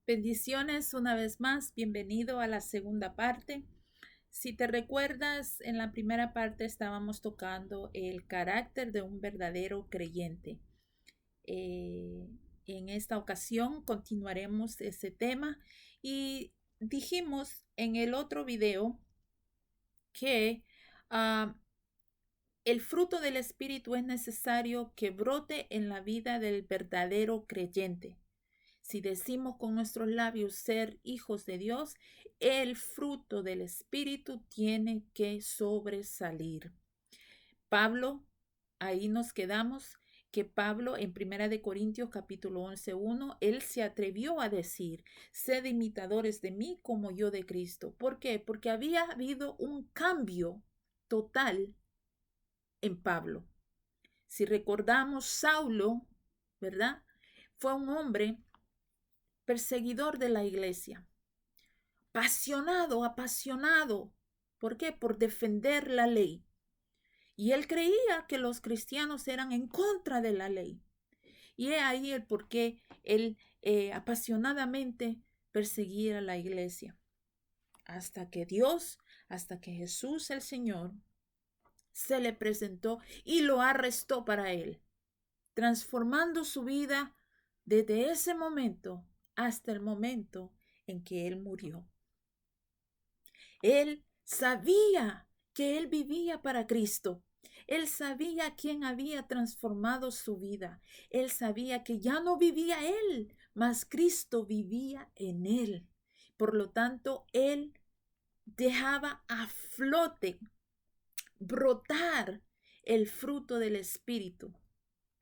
Bendiciones una vez más, bienvenido a la segunda parte. Si te recuerdas, en la primera parte estábamos tocando el carácter de un verdadero creyente. En esta ocasión continuaremos ese tema y dijimos en el otro video que el fruto del Espíritu es necesario que brote en la vida del verdadero creyente. Si decimos con nuestros labios ser hijos de Dios, el fruto del Espíritu tiene que sobresalir. Pablo, ahí nos quedamos, que Pablo en 1 Corintios capítulo 11:1, él se atrevió a decir, sed imitadores de mí como yo de Cristo. ¿Por qué? Porque había habido un cambio total en Pablo. Si recordamos, Saulo, ¿verdad? Fue un hombre perseguidor de la iglesia, apasionado. ¿Por qué? Por defender la ley. Y él creía que los cristianos eran en contra de la ley. Y es ahí el por qué él apasionadamente perseguía a la iglesia. Hasta que Jesús el Señor, se le presentó y lo arrestó para él, transformando su vida desde ese momento hasta el momento en que él murió. Él sabía que él vivía para Cristo. Él sabía quién había transformado su vida. Él sabía que ya no vivía él, mas Cristo vivía en él. Por lo tanto, él dejaba a flote, brotar el fruto del Espíritu.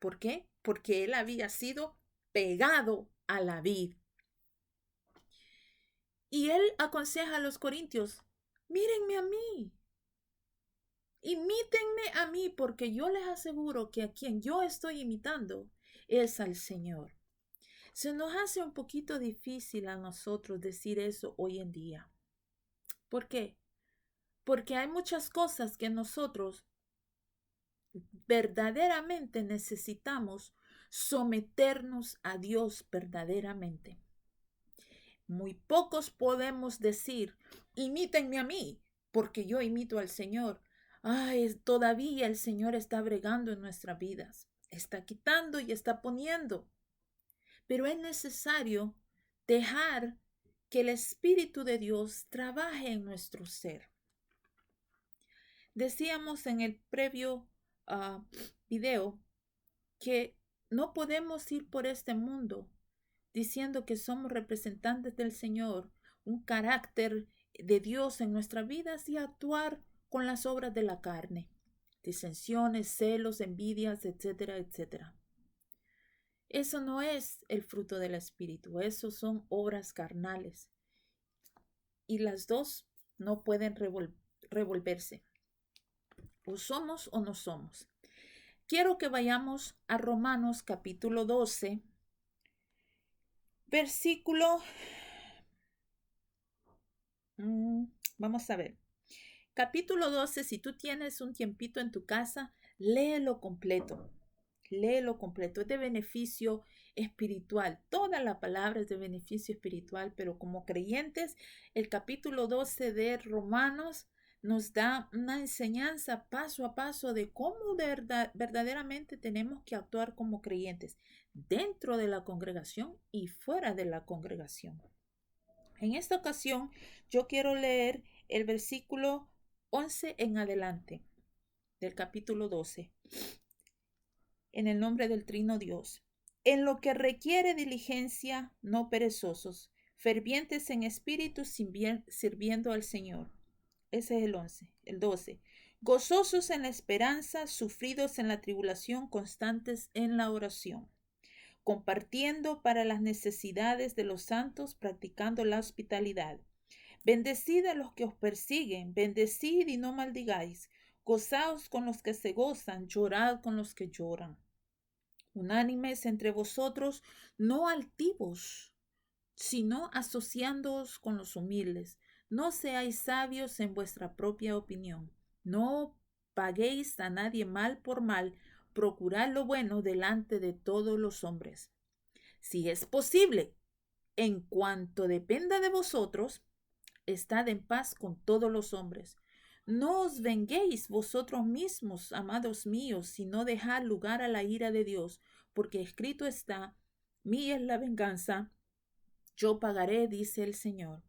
¿Por qué? Porque él había sido pegado a la vid. Y él aconseja a los corintios, mírenme a mí, imítenme a mí, porque yo les aseguro que a quien yo estoy imitando es al Señor. Se nos hace un poquito difícil a nosotros decir eso hoy en día. ¿Por qué? Porque hay muchas cosas que nosotros verdaderamente necesitamos someternos a Dios verdaderamente. Muy pocos podemos decir, imítenme a mí, porque yo imito al Señor. Todavía el Señor está bregando en nuestras vidas. Está quitando y está poniendo. Pero es necesario dejar que el Espíritu de Dios trabaje en nuestro ser. Decíamos en el previo video que no podemos ir por este mundo diciendo que somos representantes del Señor, un carácter de Dios en nuestras vidas y actuar con las obras de la carne, disensiones, celos, envidias, etcétera, etcétera. Eso no es el fruto del Espíritu, eso son obras carnales. Y las dos no pueden revolverse. O somos o no somos. Quiero que vayamos a Romanos capítulo 12, versículo, vamos a ver, capítulo 12, si tú tienes un tiempito en tu casa, léelo completo, es de beneficio espiritual, toda la palabra es de beneficio espiritual, pero como creyentes, el capítulo 12 de Romanos nos da una enseñanza paso a paso de cómo verdaderamente tenemos que actuar como creyentes dentro de la congregación y fuera de la congregación. En esta ocasión, yo quiero leer el versículo 11 en adelante del capítulo 12. En el nombre del Trino Dios. En lo que requiere diligencia, no perezosos, fervientes en espíritu, sirviendo al Señor. Ese es el 11. El 12. Gozosos en la esperanza, sufridos en la tribulación, constantes en la oración. Compartiendo para las necesidades de los santos, practicando la hospitalidad. Bendecid a los que os persiguen, bendecid y no maldigáis. Gozaos con los que se gozan, llorad con los que lloran. Unánimes entre vosotros, no altivos, sino asociándoos con los humildes. No seáis sabios en vuestra propia opinión. No paguéis a nadie mal por mal. Procurad lo bueno delante de todos los hombres. Si es posible, en cuanto dependa de vosotros, estad en paz con todos los hombres. No os venguéis vosotros mismos, amados míos, sino dejad lugar a la ira de Dios, porque escrito está, mía es la venganza, yo pagaré, dice el Señor.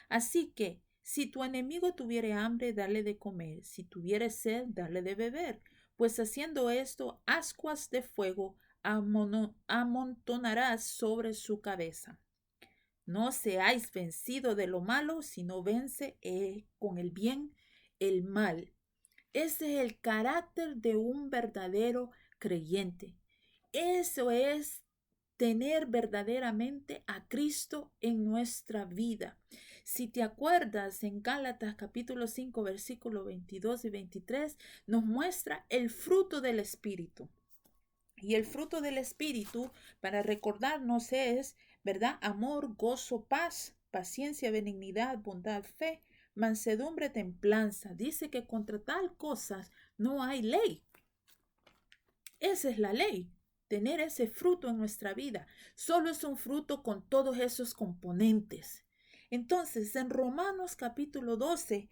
Así que, si tu enemigo tuviere hambre, dale de comer, si tuviere sed, dale de beber, pues haciendo esto, ascuas de fuego amontonarás sobre su cabeza. No seáis vencidos de lo malo, sino vence con el bien el mal. Ese es el carácter de un verdadero creyente. Eso es tener verdaderamente a Cristo en nuestra vida. Si te acuerdas, en Gálatas capítulo 5, versículos 22 y 23, nos muestra el fruto del Espíritu. Y el fruto del Espíritu, para recordarnos, es, ¿verdad? Amor, gozo, paz, paciencia, benignidad, bondad, fe, mansedumbre, templanza. Dice que contra tal cosas no hay ley. Esa es la ley, tener ese fruto en nuestra vida. Solo es un fruto con todos esos componentes. Entonces, en Romanos capítulo 12,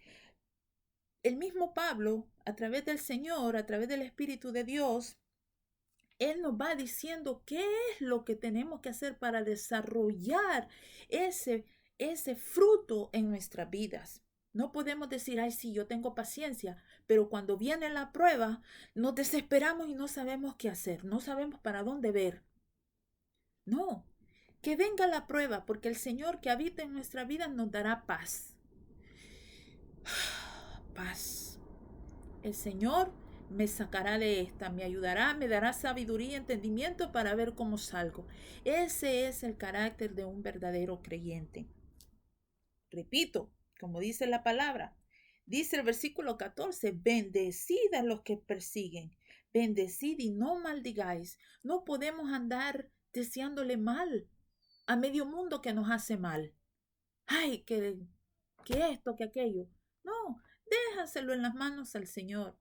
el mismo Pablo, a través del Señor, a través del Espíritu de Dios, Él nos va diciendo qué es lo que tenemos que hacer para desarrollar ese fruto en nuestras vidas. No podemos decir, ay, sí, yo tengo paciencia, pero cuando viene la prueba, nos desesperamos y no sabemos qué hacer, no sabemos para dónde ver. No, que venga la prueba, porque el Señor que habita en nuestra vida nos dará paz. Paz. El Señor me sacará de esta, me ayudará, me dará sabiduría y entendimiento para ver cómo salgo. Ese es el carácter de un verdadero creyente. Repito, como dice la palabra, dice el versículo 14, bendecid a los que persiguen, bendecid y no maldigáis. No podemos andar deseándole mal a medio mundo que nos hace mal. Ay, que esto, que aquello. No, déjaselo en las manos al Señor.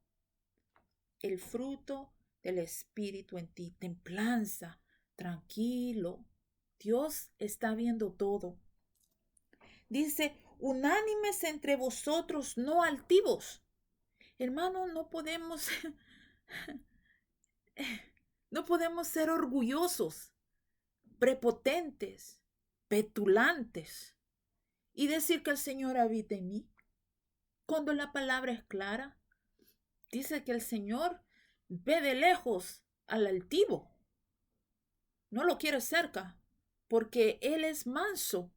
El fruto del Espíritu en ti, templanza, tranquilo. Dios está viendo todo. Dice, unánimes entre vosotros, no altivos. Hermano, no podemos ser orgullosos, prepotentes, petulantes y decir que el Señor habita en mí. Cuando la palabra es clara, dice que el Señor ve de lejos al altivo. No lo quiere cerca, porque Él es manso.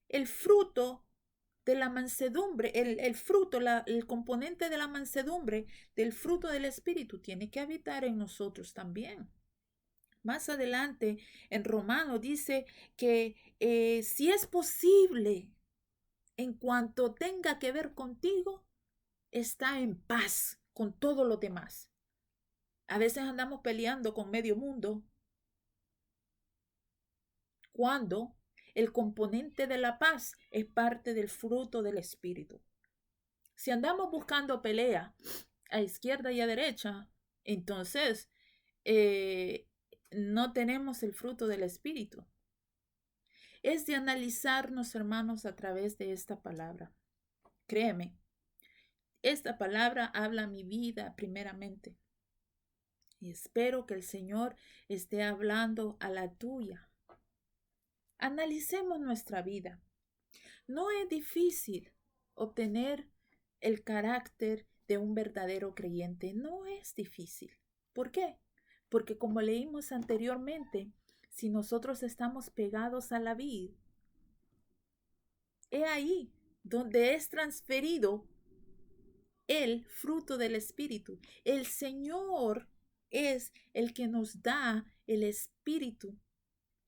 El fruto de la mansedumbre, el fruto, el componente de la mansedumbre, del fruto del Espíritu, tiene que habitar en nosotros también. Más adelante, en Romanos dice que si es posible, en cuanto tenga que ver contigo, está en paz con todo lo demás. A veces andamos peleando con medio mundo cuando el componente de la paz es parte del fruto del Espíritu. Si andamos buscando pelea a izquierda y a derecha, entonces no tenemos el fruto del Espíritu. Es de analizarnos, hermanos, a través de esta palabra. Créeme, esta palabra habla a mi vida primeramente. Y espero que el Señor esté hablando a la tuya. Analicemos nuestra vida. No es difícil obtener el carácter de un verdadero creyente. No es difícil. ¿Por qué? Porque como leímos anteriormente, si nosotros estamos pegados a la vid, es ahí donde es transferido el fruto del Espíritu. El Señor es el que nos da el Espíritu,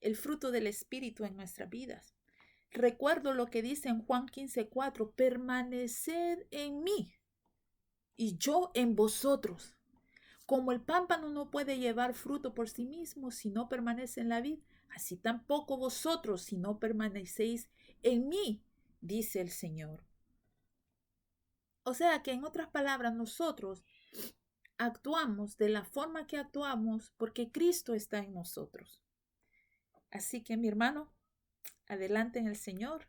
el fruto del Espíritu en nuestras vidas. Recuerdo lo que dice en Juan 15:4, permaneced en mí y yo en vosotros. Como el pámpano no puede llevar fruto por sí mismo si no permanece en la vid, así tampoco vosotros si no permanecéis en mí, dice el Señor. O sea que en otras palabras, nosotros actuamos de la forma que actuamos porque Cristo está en nosotros. Así que mi hermano, adelante en el Señor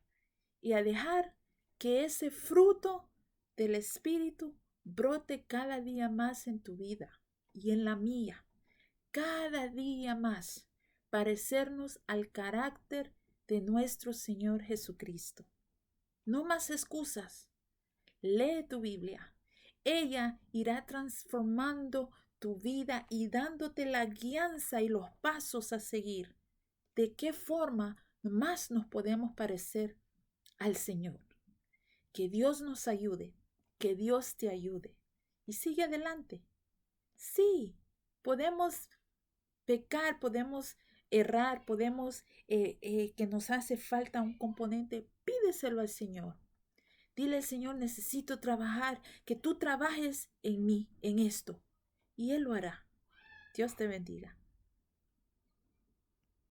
y a dejar que ese fruto del Espíritu brote cada día más en tu vida y en la mía. Cada día más parecernos al carácter de nuestro Señor Jesucristo. No más excusas. Lee tu Biblia. Ella irá transformando tu vida y dándote la guianza y los pasos a seguir. ¿De qué forma más nos podemos parecer al Señor? Que Dios nos ayude, que Dios te ayude. Y sigue adelante. Sí, podemos pecar, podemos errar, podemos que nos hace falta un componente. Pídeselo al Señor. Dile al Señor, necesito trabajar, que tú trabajes en mí, en esto. Y Él lo hará. Dios te bendiga.